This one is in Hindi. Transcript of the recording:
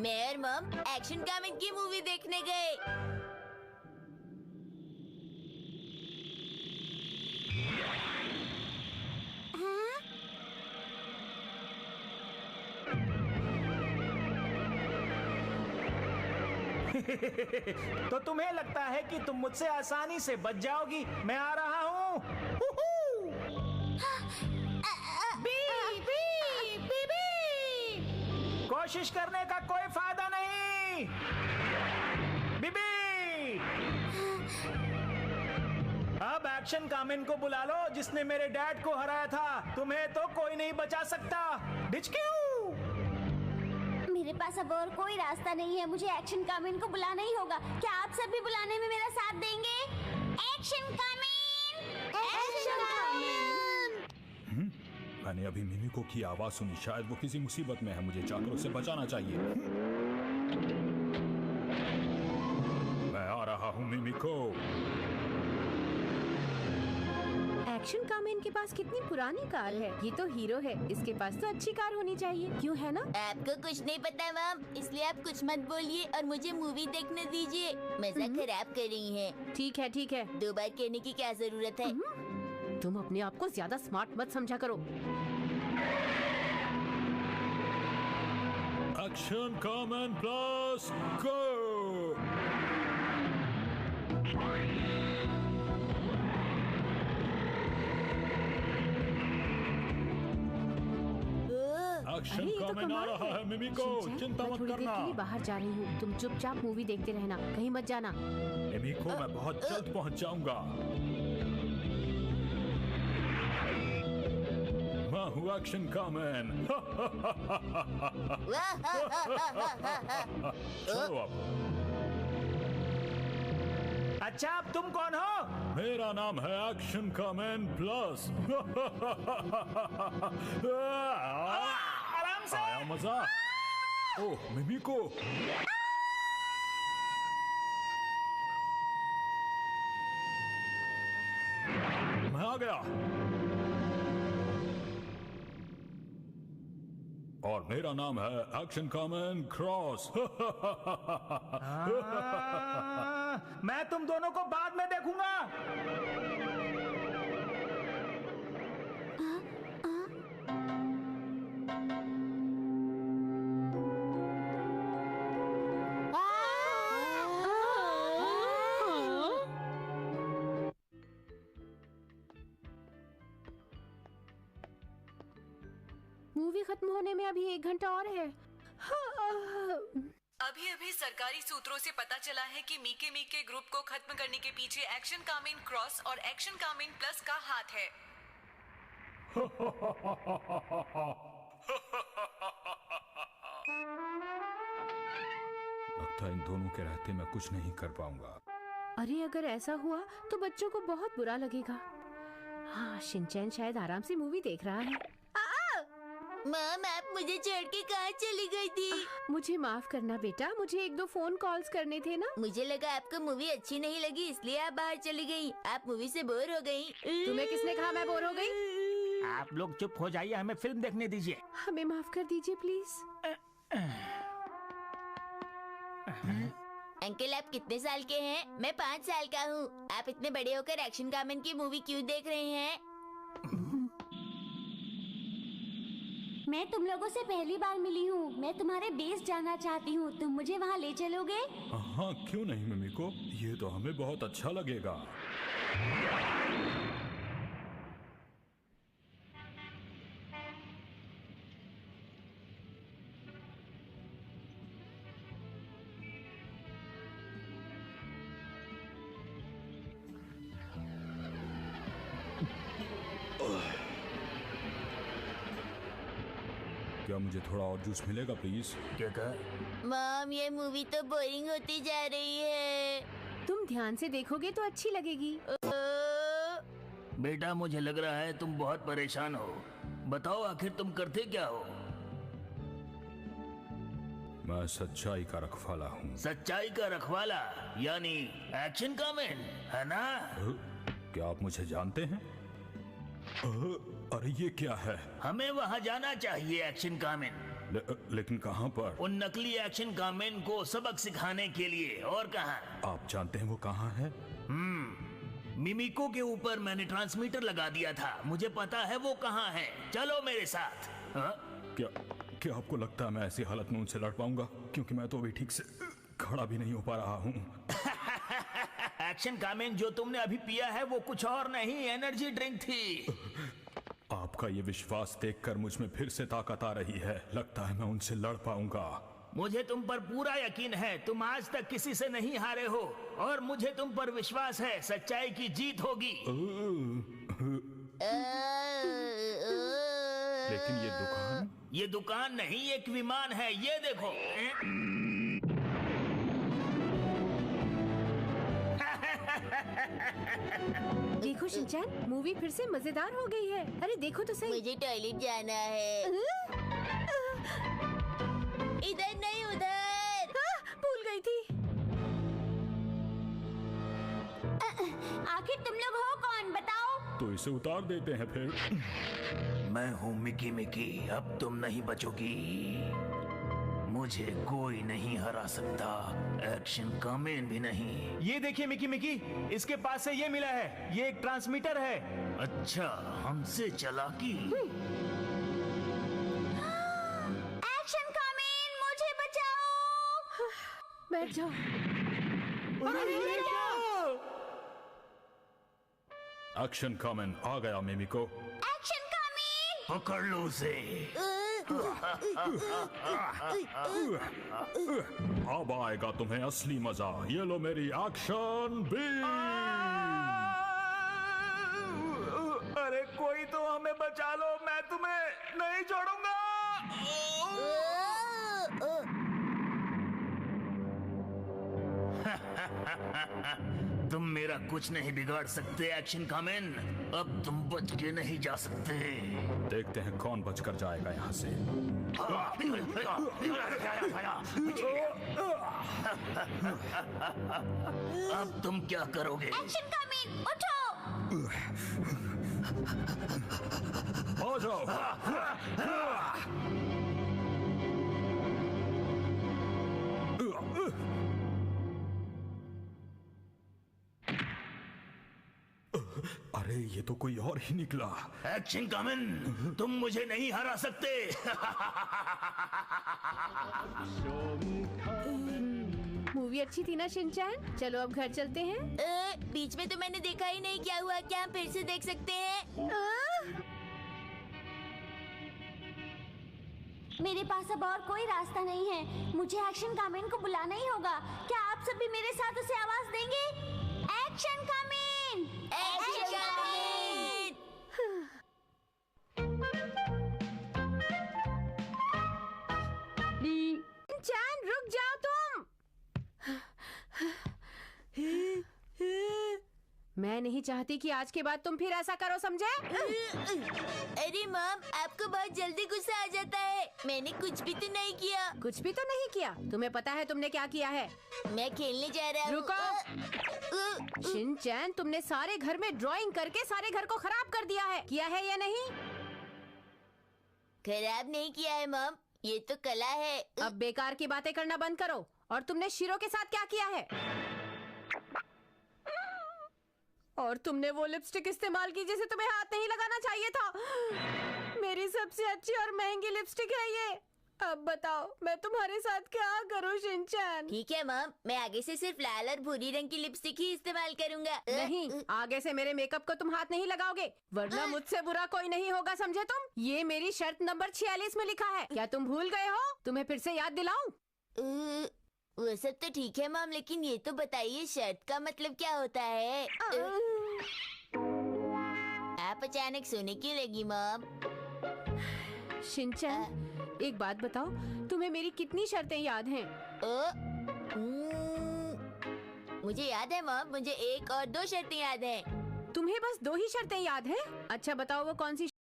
मैं और मॉम एक्शन कॉमेडी की मूवी देखने गए। तो तुम्हें लगता है कि तुम मुझसे आसानी से बच जाओगी? मैं आ रहा हूँ। कोशिश करने का कोई फायदा नहीं। बीबी, अब एक्शन कामिन को बुला लो जिसने मेरे डैड को हराया था। तुम्हें तो कोई नहीं बचा सकता। डिचक्यू! मेरे पास अब और कोई रास्ता नहीं है। मुझे एक्शन कामिन को बुलाना ही होगा। क्या आप सब भी बुलाने में मेरा साथ देंगे? एक्शन कामिन! एक्शन कामिन! मैंने अभी मिमिको की आवाज सुनी। शायद वो किसी मुसीबत में है। मुझे जाकरों से बचाना चाहिए। मैं आ रहा हूँ मिमिको। एक्शन कामिन के पास कितनी पुरानी कार है। ये तो हीरो है, इसके पास तो अच्छी कार होनी चाहिए, क्यों है ना? आपको कुछ नहीं पता मॉम, इसलिए आप कुछ मत बोलिए और मुझे मूवी देखने दीजिए। मजा खराब कर रही हैं। ठीक है ठीक है। 2 बार कहने की क्या जरूरत है? तुम अपने आप को ज्यादा स्मार्ट मत समझा करो। एक्शन कामिन प्लस गो! एक्शन अरे ये तो कामिन आ कमाल रहा है मिमिको, शिनचैन, चिंता मैं मत थोड़ी देर करना। के लिए बाहर जा रही हूँ। तुम चुपचाप मूवी देखते रहना, कहीं मत जाना। मिमिको, मैं बहुत जल्द पहुंच जाऊंगा। मैं हूँ एक्शन कामिन। चलो अब। अच्छा, अब तुम कौन हो? मेरा नाम है एक्शन कामिन प्लस। आराम से। आया मजा? ओह मिमिको, मैं आ गया। और मेरा नाम है एक्शन कामिन क्रॉस। मैं तुम दोनों को बाद में देखूंगा। मूवी खत्म होने में अभी 1 घंटा और है। अभी अभी सरकारी सूत्रों से पता चला है कि मीके मीके ग्रुप को खत्म करने के पीछे एक्शन कामिन क्रॉस और एक्शन कामिन प्लस का हाथ है। लगता है इन दोनों के रहते मैं कुछ नहीं कर पाऊंगा। अरे अगर ऐसा हुआ तो बच्चों को बहुत बुरा लगेगा। हाँ, शिनचैन शायद आराम से मूवी देख रहा है। मॉम, आप मुझे छोड़ के कहाँ चली गई थी? मुझे माफ करना बेटा, मुझे 1-2 फोन कॉल्स करने थे ना। मुझे लगा आपको मूवी अच्छी नहीं लगी इसलिए आप बाहर चली गई। आप मूवी से बोर हो गई। तुम्हें किसने कहा मैं बोर हो गई? आप लोग चुप हो जाइए, हमें फिल्म देखने दीजिए। हमें माफ कर दीजिए प्लीज। अंकल, आप कितने साल के हैं? मैं 5 साल का हूँ। आप इतने बड़े होकर एक्शन कामिन की मूवी क्यों देख रहे हैं? मैं तुम लोगों से पहली बार मिली हूँ। मैं तुम्हारे बेस जाना चाहती हूँ। तुम मुझे वहाँ ले चलोगे? हाँ, क्यों नहीं मिमिको, ये तो हमें बहुत अच्छा लगेगा। क्या मुझे थोड़ा और जूस मिलेगा प्लीज? क्या कहा? मॉम, ये मूवी तो बोरिंग होती जा रही है। तुम ध्यान से देखोगे तो अच्छी लगेगी। बेटा, मुझे लग रहा है तुम बहुत परेशान हो। बताओ आखिर तुम करते क्या हो? मैं सच्चाई का रखवाला हूँ। सच्चाई का रखवाला यानी एक्शन कामिन, है ना? क्या आप मुझे जानते हैं? अरे ये क्या है? हमें वहाँ जाना चाहिए एक्शन कामिन। लेकिन कहाँ पर? उन नकली एक्शन कामेन को सबक सिखाने के लिए। और कहाँ? आप जानते हैं वो कहाँ है? मिमिको के ऊपर मैंने ट्रांसमीटर लगा दिया था, मुझे पता है वो कहाँ है। चलो मेरे साथ। हाँ? क्या आपको लगता है मैं ऐसी हालत में उनसे लड़ पाऊंगा? क्योंकि मैं तो अभी ठीक से खड़ा भी नहीं हो पा रहा हूँ। एक्शन कामेन जो तुमने अभी पिया है वो कुछ और नहीं, एनर्जी ड्रिंक थी। आपका ये विश्वास देखकर मुझ में फिर से ताकत आ रही है। लगता है मैं उनसे लड़ पाऊंगा। मुझे तुम पर पूरा यकीन है, तुम आज तक किसी से नहीं हारे हो और मुझे तुम पर विश्वास है, सच्चाई की जीत होगी। लेकिन ये दुकान नहीं, एक विमान है, ये देखो। देखो शिनचैन, मूवी फिर से मजेदार हो गई है। अरे देखो तो सही। मुझे टॉयलेट जाना है। इधर नहीं, उधर। भूल गई थी। आखिर तुम लोग हो कौन, बताओ? तो इसे उतार देते हैं फिर। मैं हूँ मिकी मिकी, अब तुम नहीं बचोगी। मुझे कोई नहीं हरा सकता, एक्शन कामेन भी नहीं। ये देखिए मिकी मिकी, इसके पास से ये मिला है, ये एक ट्रांसमीटर है। अच्छा, हमसे चालाकी। एक्शन कामेन, मुझे बचाओ। बैठ जाओ। एक्शन कामेन आ गया मिमिको। एक्शन कामेन। पकड़ लो उसे। अब आएगा तुम्हें असली मजा। ये लो मेरी एक्शन बीम। अरे कोई तो हमें बचा लो, मैं तुम्हें नहीं छोड़ूंगा। तुम मेरा कुछ नहीं बिगाड़ सकते एक्शन कामेन, अब तुम बच के नहीं जा सकते। देखते हैं कौन बचकर जाएगा यहाँ से। अब तुम क्या करोगे? एक्शन कामेन, उठो। आ जाओ। अरे ये तो कोई और ही निकला। एक्शन कामेन, तुम मुझे नहीं हरा सकते। मूवी अच्छी थी ना शिनचैन? चलो अब घर चलते हैं। बीच में तो मैंने देखा ही नहीं, क्या हुआ? क्या हम फिर से देख सकते हैं? मेरे पास अब और कोई रास्ता नहीं है, मुझे एक्शन कामेन को बुलाना ही होगा। क्या आप सब भी मेरे साथ उसे आवाज देंगे? एक्शन कामेन! एक्शन कामेन! शिनचैन रुक जाओ तुम। मैं नहीं चाहती कि आज के बाद तुम फिर ऐसा करो, समझे? अरे मॉम, आपको बहुत जल्दी गुस्सा आ जाता है। मैंने कुछ भी तो नहीं किया। कुछ भी तो नहीं किया। तुम्हें पता है तुमने क्या किया है? मैं खेलने जा रहा हूँ। रुको। शिनचैन, तुमने सारे घर में ड्राइंग करके सारे घर को खराब कर दिया है। किया है या नहीं? खराब नहीं किया है मॉम, ये तो कला है। अब बेकार की बातें करना बंद करो। और तुमने शीरो के साथ क्या किया है? और तुमने वो लिपस्टिक इस्तेमाल की जिसे तुम्हें हाथ नहीं लगाना चाहिए था। मेरी सबसे अच्छी और महंगी लिपस्टिक है ये। अब बताओ मैं तुम्हारे साथ क्या करूं शिनचैन? ठीक है मॉम, मैं आगे से सिर्फ लाल और भूरी रंग की लिपस्टिक ही इस्तेमाल करूंगा। नहीं, आगे से मेरे मेकअप को तुम हाथ नहीं लगाओगे, वरना मुझसे बुरा कोई नहीं होगा, समझे तुम? ये मेरी शर्त नंबर 46 में लिखा है। क्या तुम भूल गए हो? तुम्हें फिर से याद दिलाऊं? वो सब तो ठीक है मॉम, लेकिन ये तो बताइए शर्त का मतलब क्या होता है? आप अचानक सोने क्यों लगी मॉम? शिनचैन, एक बात बताओ, तुम्हें मेरी कितनी शर्तें याद हैं? मुझे याद है मॉम, मुझे 1 और 2 शर्तें याद हैं। तुम्हें बस 2 ही शर्तें याद हैं? अच्छा बताओ वो कौन सी